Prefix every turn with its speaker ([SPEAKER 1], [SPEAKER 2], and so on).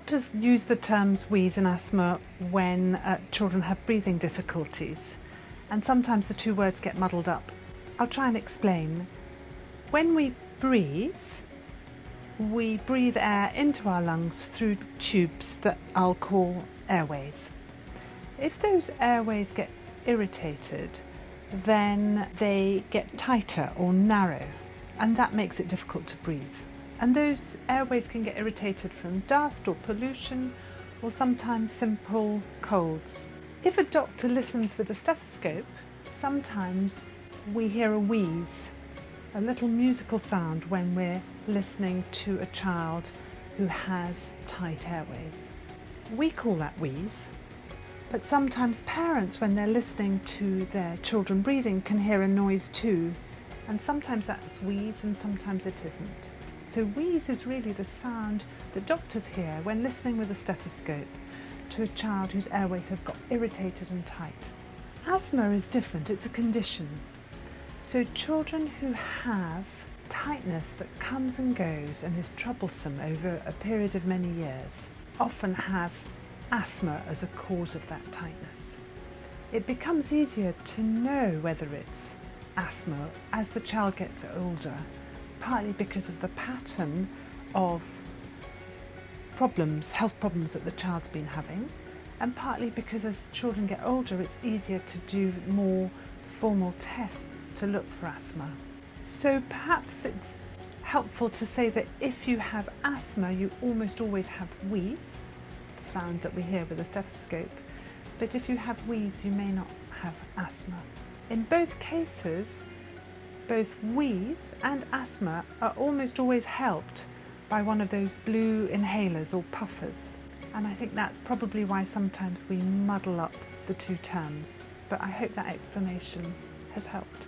[SPEAKER 1] Doctors use the terms wheeze and asthma when children have breathing difficulties, and sometimes the two words get muddled up. I'll try and explain. When we breathe air into our lungs through tubes that I'll call airways. If those airways get irritated, then they get tighter or narrow, and that makes it difficult to breathe. And those airways can get irritated from dust or pollution, or sometimes simple colds. If a doctor listens with a stethoscope, sometimes we hear a wheeze, a little musical sound when we're listening to a child who has tight airways. We call that wheeze, but sometimes parents, when they're listening to their children breathing, can hear a noise too, and sometimes that's wheeze and sometimes it isn't. So wheeze is really the sound that doctors hear when listening with a stethoscope to a child whose airways have got irritated and tight. Asthma is different, it's a condition. So children who have tightness that comes and goes and is troublesome over a period of many years often have asthma as a cause of that tightness. It becomes easier to know whether it's asthma as the child gets older, partly because of the pattern of health problems that the child's been having, and partly because as children get older it's easier to do more formal tests to look for asthma. So perhaps it's helpful to say that if you have asthma, you almost always have wheeze, the sound that we hear with a stethoscope, but if you have wheeze you may not have asthma. In both cases, both wheeze and asthma are almost always helped by one of those blue inhalers or puffers, and I think that's probably why sometimes we muddle up the two terms, but I hope that explanation has helped.